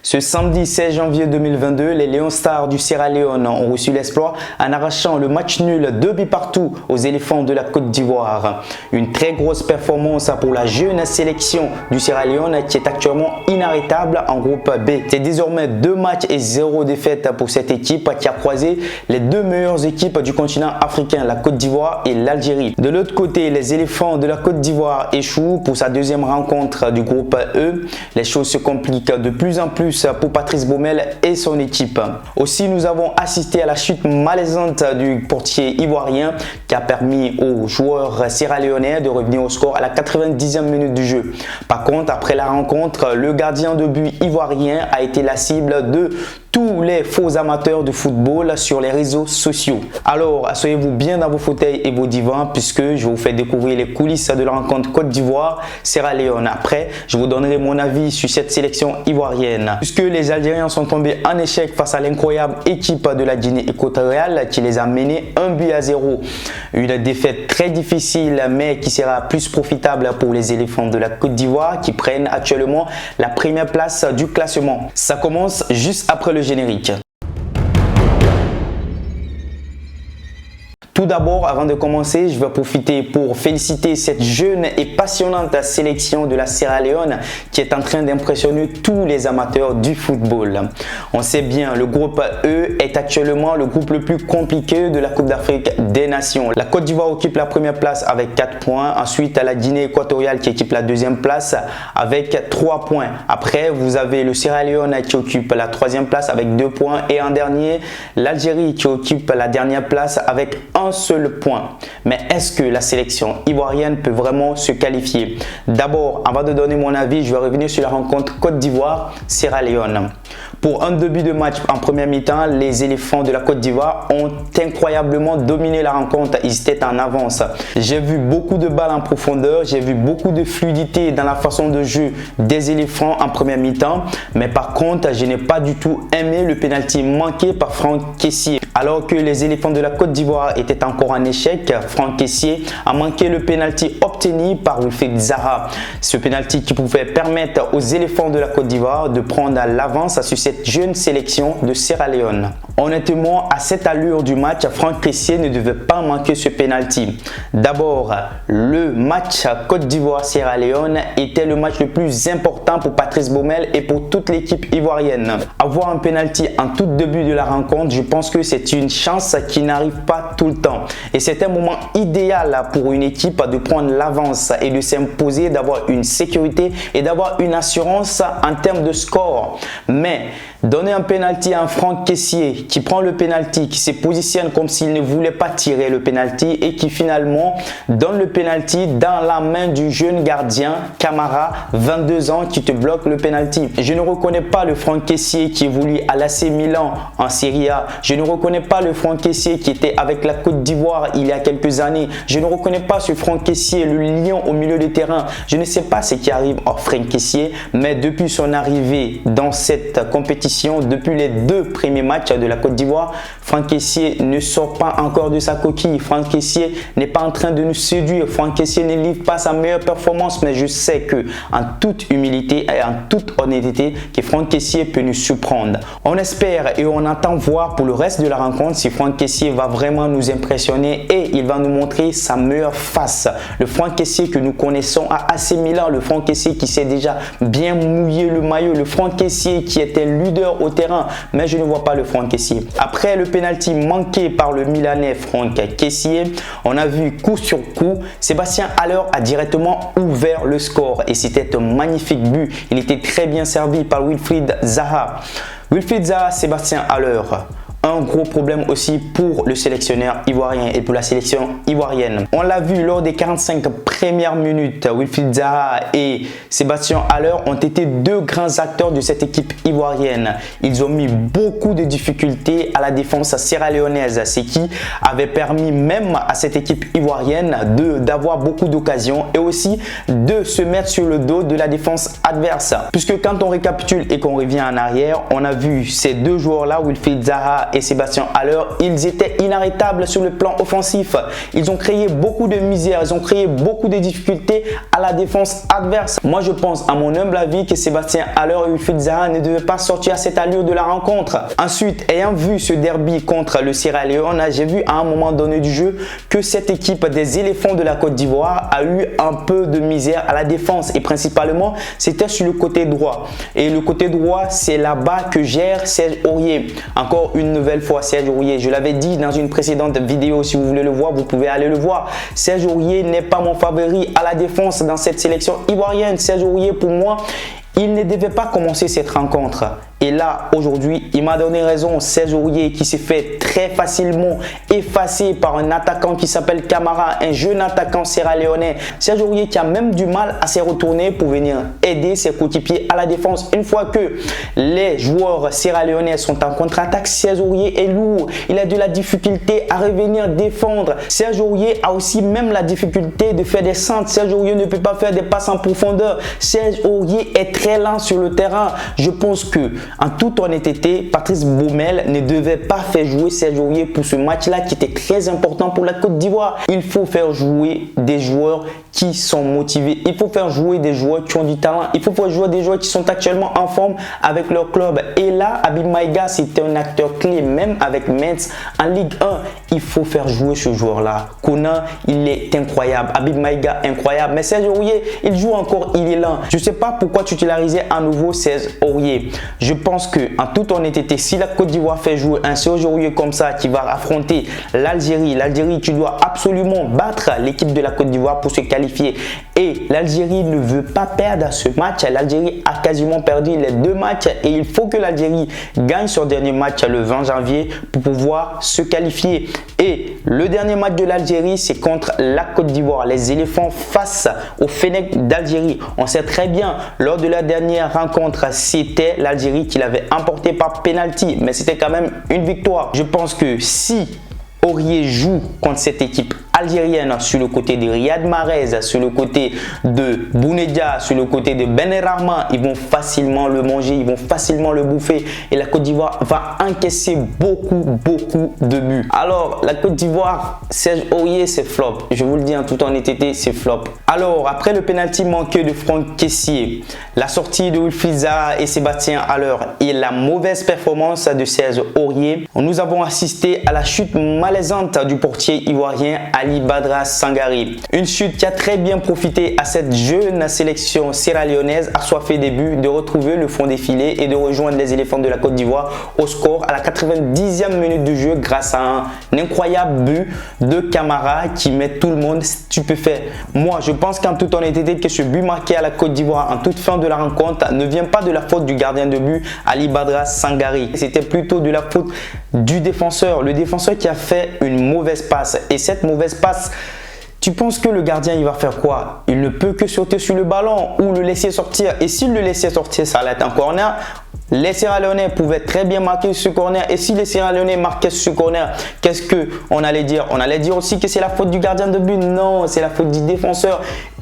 Ce samedi 16 janvier 2022, les Lions Stars du Sierra Leone ont reçu l'exploit en arrachant le match nul 2 buts partout aux éléphants de la Côte d'Ivoire. Une très grosse performance pour la jeune sélection du Sierra Leone qui est actuellement inarrêtable en groupe B. C'est désormais 2 matchs et 0 défaite pour cette équipe qui a croisé les 2 meilleures équipes du continent africain, la Côte d'Ivoire et l'Algérie. De l'autre côté, les éléphants de la Côte d'Ivoire échouent pour sa deuxième rencontre du groupe E. Les choses se compliquent de plus en plus pour Patrice Baumel et son équipe. Aussi, nous avons assisté à la chute malaisante du portier ivoirien qui a permis aux joueurs sierra-léonais de revenir au score à la 90e minute du jeu. Par contre, après la rencontre, le gardien de but ivoirien a été la cible de tous les faux amateurs de football sur les réseaux sociaux. Alors, asseyez-vous bien dans vos fauteuils et vos divans puisque je vais vous faire découvrir les coulisses de la rencontre Côte d'Ivoire-Sierra Leone. Après, je vous donnerai mon avis sur cette sélection ivoirienne. Puisque les Algériens sont tombés en échec face à l'incroyable équipe de la Guinée équatoriale qui les a menés 1-0. Une défaite très difficile mais qui sera plus profitable pour les éléphants de la Côte d'Ivoire qui prennent actuellement la première place du classement. Ça commence juste après le générique. Tout d'abord, avant de commencer, je vais profiter pour féliciter cette jeune et passionnante sélection de la Sierra Leone qui est en train d'impressionner tous les amateurs du football. On sait bien, le groupe E est actuellement le groupe le plus compliqué de la Coupe d'Afrique des Nations. La Côte d'Ivoire occupe la première place avec 4 points. Ensuite, la Guinée équatoriale qui occupe la deuxième place avec 3 points. Après, vous avez le Sierra Leone qui occupe la troisième place avec 2 points. Et en dernier, l'Algérie qui occupe la dernière place avec un seul point. Mais est-ce que la sélection ivoirienne peut vraiment se qualifier? D'abord, avant de donner mon avis, je vais revenir sur la rencontre Côte d'Ivoire-Sierra Leone. Pour un début de match en première mi-temps, les éléphants de la Côte d'Ivoire ont incroyablement dominé la rencontre. Ils étaient en avance. J'ai vu beaucoup de balles en profondeur, j'ai vu beaucoup de fluidité dans la façon de jeu des éléphants en première mi-temps. Mais par contre, je n'ai pas du tout aimé le pénalty manqué par Franck Kessié. Alors que les éléphants de la Côte d'Ivoire étaient encore en échec, Franck Kessié a manqué le pénalty obtenu par Wilfried Zaha. Ce pénalty qui pouvait permettre aux éléphants de la Côte d'Ivoire de prendre l'avance sur cette jeune sélection de Sierra Leone. Honnêtement, à cette allure du match, Franck Kessié ne devait pas manquer ce pénalty. D'abord, le match Côte d'Ivoire-Sierra Leone était le match le plus important pour Patrice Baumel et pour toute l'équipe ivoirienne. Avoir un pénalty en tout début de la rencontre, je pense que c'est une chance qui n'arrive pas tout le temps. Et c'est un moment idéal pour une équipe de prendre l'avance et de s'imposer, d'avoir une sécurité et d'avoir une assurance en termes de score. Mais donner un pénalty à un Franck Kessié qui prend le pénalty, qui se positionne comme s'il ne voulait pas tirer le pénalty et qui finalement donne le pénalty dans la main du jeune gardien Camara, 22 ans, qui te bloque le pénalty. Je ne reconnais pas le Franck Kessié qui évolue à l'AC Milan en Serie A. Je ne reconnais pas le Franck Kessié qui était avec la Côte d'Ivoire il y a quelques années. Je ne reconnais pas ce Franck Kessié, le lion au milieu du terrain. Je ne sais pas ce qui arrive à Franck Kessié, mais depuis son arrivée dans cette compétition, depuis les 2 premiers matchs de la Côte d'Ivoire, Franck Kessié ne sort pas encore de sa coquille. Franck Kessié n'est pas en train de nous séduire. Franck Kessié ne livre pas sa meilleure performance, mais je sais que en toute humilité et en toute honnêteté, que Franck Kessié peut nous surprendre. On espère et on attend voir pour le reste de la rencontre si Franck Kessié va vraiment nous impressionner et il va nous montrer sa meilleure face. Le Franck Kessié que nous connaissons à AC Milan, le Franck Kessié qui s'est déjà bien mouillé le maillot, le Franck Kessié qui était leader au terrain, mais je ne vois pas le Franck Kessié. Après le pénalty manqué par le Milanais Franck Kessié, on a vu coup sur coup, Sébastien Haller a directement ouvert le score et c'était un magnifique but. Il était très bien servi par Wilfried Zaha. Wilfried Zaha, Sébastien Haller. Un gros problème aussi pour le sélectionneur ivoirien et pour la sélection ivoirienne. On l'a vu lors des 45 premières minutes, Wilfried Zaha et Sébastien Haller ont été 2 grands acteurs de cette équipe ivoirienne. Ils ont mis beaucoup de difficultés à la défense sierra-léonaise, ce qui avait permis même à cette équipe ivoirienne d'avoir beaucoup d'occasions et aussi de se mettre sur le dos de la défense adverse. Puisque quand on récapitule et qu'on revient en arrière, on a vu ces 2 joueurs-là, Wilfried Zaha et Sébastien Haller, ils étaient inarrêtables sur le plan offensif. Ils ont créé beaucoup de misère, ils ont créé beaucoup de difficultés à la défense adverse. Moi, je pense, à mon humble avis, que Sébastien Haller et Wilfried Zaha ne devaient pas sortir à cette allure de la rencontre. Ensuite, ayant vu ce derby contre le Sierra Leone, j'ai vu à un moment donné du jeu que cette équipe des éléphants de la Côte d'Ivoire a eu un peu de misère à la défense et principalement, c'était sur le côté droit. Et le côté droit, c'est là-bas que gère Serge Aurier. Encore une nouvelle fois, Serge Aurier. Je l'avais dit dans une précédente vidéo, si vous voulez le voir, vous pouvez aller le voir. Serge Aurier n'est pas mon favori à la défense dans cette sélection ivoirienne. Serge Aurier, pour moi, il ne devait pas commencer cette rencontre. Et là, aujourd'hui, il m'a donné raison. Serge Aurier qui s'est fait très facilement effacer par un attaquant qui s'appelle Camara, un jeune attaquant sierra-léonais. Serge Aurier qui a même du mal à se retourner pour venir aider ses coéquipiers à la défense. Une fois que les joueurs sierra-léonais sont en contre-attaque, Serge Aurier est lourd. Il a de la difficulté à revenir défendre. Serge Aurier a aussi même la difficulté de faire des centres. Serge Aurier ne peut pas faire des passes en profondeur. Serge Aurier est très lent sur le terrain. Je pense que en toute honnêteté, Patrice Baumel ne devait pas faire jouer Serge Aurier pour ce match-là qui était très important pour la Côte d'Ivoire. Il faut faire jouer des joueurs qui sont motivés. Il faut faire jouer des joueurs qui ont du talent. Il faut faire jouer des joueurs qui sont actuellement en forme avec leur club. Et là, Habib Maïga, c'était un acteur clé, même avec Metz en Ligue 1. Il faut faire jouer ce joueur-là. Konan, il est incroyable. Habib Maïga, incroyable. Mais Serge Aurier, il joue encore, il est lent. Je ne sais pas pourquoi tu utilises à nouveau Serge Aurier. Je pense que, en toute honnêteté, si la Côte d'Ivoire fait jouer un Serge Aurier comme ça, qui va affronter l'Algérie qui doit absolument battre l'équipe de la Côte d'Ivoire pour se qualifier. Et l'Algérie ne veut pas perdre ce match. L'Algérie a quasiment perdu les deux matchs et il faut que l'Algérie gagne son dernier match le 20 janvier pour pouvoir se qualifier. Et le dernier match de l'Algérie, c'est contre la Côte d'Ivoire. Les éléphants face au Fennec d'Algérie. On sait très bien, lors de la dernière rencontre, c'était l'Algérie qui l'avait emporté par penalty. Mais c'était quand même une victoire. Je pense que si Aurier joue contre cette équipe algérienne sur le côté de Riyad Mahrez, sur le côté de Bounedjah, sur le côté de Benrahma, ils vont facilement le manger, ils vont facilement le bouffer et la Côte d'Ivoire va encaisser beaucoup de buts. Alors la Côte d'Ivoire, Serge Aurier, c'est flop. Je vous le dis en toute honnêteté, c'est flop. Alors après le penalty manqué de Franck Kessié, la sortie de Wilfried Zaha et Sébastien Haller et la mauvaise performance de Serge Aurier, nous avons assisté à la chute malaisante du portier ivoirien Ali Badra Sangari. Une chute qui a très bien profité à cette jeune sélection sierra-léonaise assoiffée des buts de retrouver le fond des filets et de rejoindre les éléphants de la Côte d'Ivoire au score à la 90e minute du jeu grâce à un incroyable but de Camara qui met tout le monde stupéfait. Moi, je pense qu'en toute honnêteté que ce but marqué à la Côte d'Ivoire en toute fin de la rencontre ne vient pas de la faute du gardien de but Ali Badra Sangari. C'était plutôt de la faute du défenseur. Le défenseur qui a fait une mauvaise passe. Et cette mauvaise passe, tu penses que le gardien il va faire quoi? Il ne peut que sauter sur le ballon ou le laisser sortir. Et s'il le laissait sortir, ça allait être un corner. Les Sierra-Léonais pouvaient très bien marquer ce corner. Et si les Sierra-Léonais marquaient ce corner, qu'est-ce qu'on allait dire? On allait dire aussi que c'est la faute du gardien de but. Non, c'est la faute du défenseur.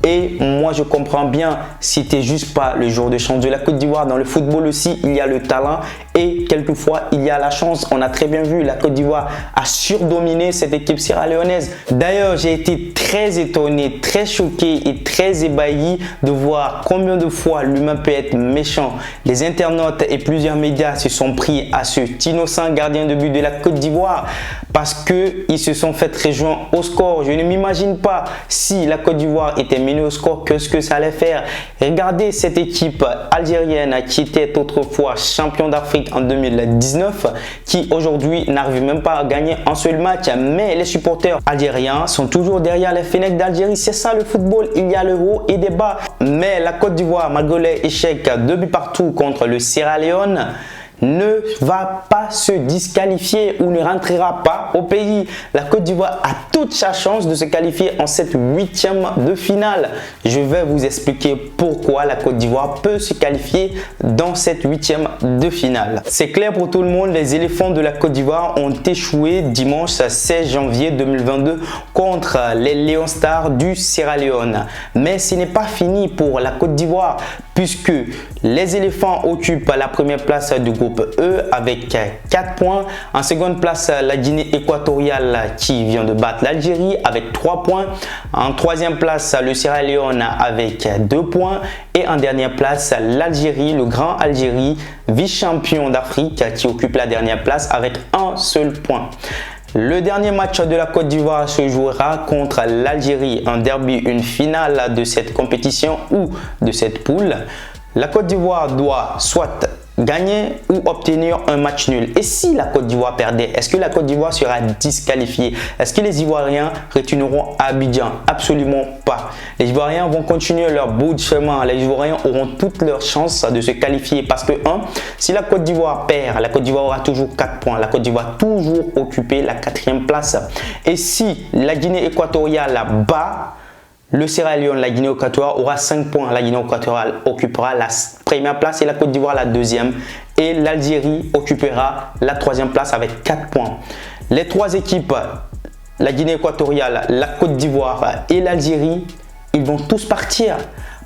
Et moi, je comprends bien, c'était juste pas le jour de chance de la Côte d'Ivoire. Dans le football aussi, il y a le talent et quelquefois, il y a la chance. On a très bien vu, la Côte d'Ivoire a surdominé cette équipe sierra-léonaise. D'ailleurs, j'ai été très étonné, très choqué et très ébahi de voir combien de fois l'humain peut être méchant. Les internautes et plusieurs médias se sont pris à ce innocent gardien de but de la Côte d'Ivoire parce qu'ils se sont fait rejoindre au score. Je ne m'imagine pas si la Côte d'Ivoire était menée au score, qu'est-ce que ça allait faire. Regardez cette équipe algérienne qui était autrefois champion d'Afrique en 2019, qui aujourd'hui n'arrive même pas à gagner un seul match. Mais les supporters algériens sont toujours derrière les Fennecs d'Algérie. C'est ça le football, il y a le haut et des bas. Mais la Côte d'Ivoire, malgré l'échec de buts partout contre le Sierra Leone, ne va pas se disqualifier ou ne rentrera pas au pays. La Côte d'Ivoire a toute sa chance de se qualifier en cette huitième de finale. Je vais vous expliquer pourquoi la Côte d'Ivoire peut se qualifier dans cette huitième de finale. C'est clair pour tout le monde, les éléphants de la Côte d'Ivoire ont échoué dimanche 16 janvier 2022 contre les Lions Stars du Sierra Leone. Mais ce n'est pas fini pour la Côte d'Ivoire puisque les éléphants occupent la première place du groupe E avec 4 points. En seconde place, la Guinée équatoriale qui vient de battre l'Algérie avec 3 points. En troisième place, le Sierra Leone avec 2 points. Et en dernière place, l'Algérie, le grand Algérie, vice-champion d'Afrique qui occupe la dernière place avec un seul point. Le dernier match de la Côte d'Ivoire se jouera contre l'Algérie, un derby, une finale de cette compétition ou de cette poule. La Côte d'Ivoire doit soit gagner ou obtenir un match nul. Et si la Côte d'Ivoire perdait, est-ce que la Côte d'Ivoire sera disqualifiée? Est-ce que les Ivoiriens retourneront à Abidjan? Absolument pas. Les Ivoiriens vont continuer leur bout de chemin. Les Ivoiriens auront toutes leurs chances de se qualifier parce que si la Côte d'Ivoire perd, la Côte d'Ivoire aura toujours 4 points. La Côte d'Ivoire toujours occuper la 4e place. Et si la Guinée équatoriale bat le Sierra Leone, la Guinée équatoriale aura 5 points. La Guinée équatoriale occupera la première place et la Côte d'Ivoire la 2e. Et l'Algérie occupera la 3e place avec 4 points. Les 3 équipes, la Guinée équatoriale, la Côte d'Ivoire et l'Algérie, ils vont tous partir.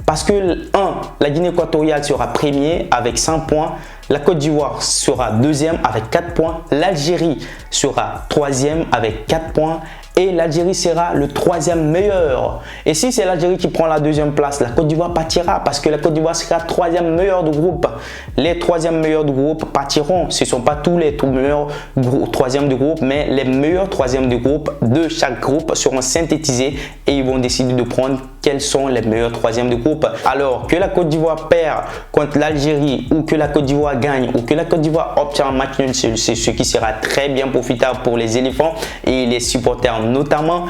Parce que la Guinée équatoriale sera premier avec 100 points. La Côte d'Ivoire sera 2e avec 4 points. L'Algérie sera 3e avec 4 points. Et l'Algérie sera le 3e meilleur. Et si c'est l'Algérie qui prend la 2e place, la Côte d'Ivoire partira parce que la Côte d'Ivoire sera 3e meilleur du groupe. Les 3e meilleurs du groupe partiront. Ce ne sont pas tous les meilleurs 3e du groupe, mais les meilleurs 3e du groupe de chaque groupe seront synthétisés et ils vont décider de prendre quels sont les meilleurs 3e du groupe. Alors que la Côte d'Ivoire perd contre l'Algérie ou que la Côte d'Ivoire gagne ou que la Côte d'Ivoire obtient un match nul, c'est ce qui sera très bien profitable pour les éléphants et les supporters notamment.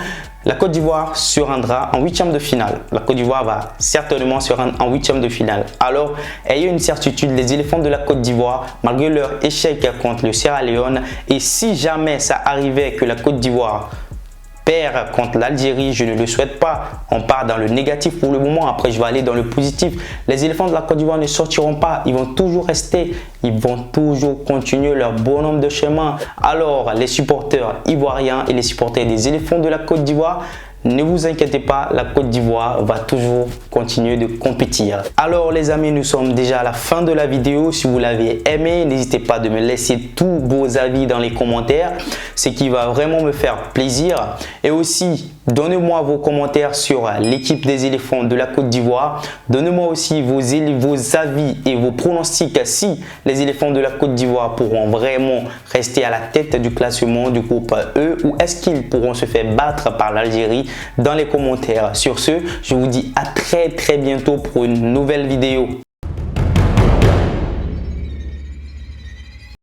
La Côte d'Ivoire se rendra en 8e de finale. La Côte d'Ivoire va certainement se rendre en 8e de finale. Alors, ayez une certitude, les éléphants de la Côte d'Ivoire, malgré leur échec contre le Sierra Leone, et si jamais ça arrivait que la Côte d'Ivoire perd contre l'Algérie, je ne le souhaite pas. On part dans le négatif pour le moment. Après, je vais aller dans le positif. Les éléphants de la Côte d'Ivoire ne sortiront pas. Ils vont toujours rester. Ils vont toujours continuer leur bonhomme de chemin. Alors, les supporters ivoiriens et les supporters des éléphants de la Côte d'Ivoire, ne vous inquiétez pas, la Côte d'Ivoire va toujours continuer de compétir. Alors les amis, nous sommes déjà à la fin de la vidéo. Si vous l'avez aimé, n'hésitez pas de me laisser tous vos avis dans les commentaires, ce qui va vraiment me faire plaisir. Et aussi, donnez-moi vos commentaires sur l'équipe des éléphants de la Côte d'Ivoire. Donnez-moi aussi vos avis et vos pronostics si les éléphants de la Côte d'Ivoire pourront vraiment rester à la tête du classement du groupe E ou est-ce qu'ils pourront se faire battre par l'Algérie dans les commentaires. Sur ce, je vous dis à très bientôt pour une nouvelle vidéo.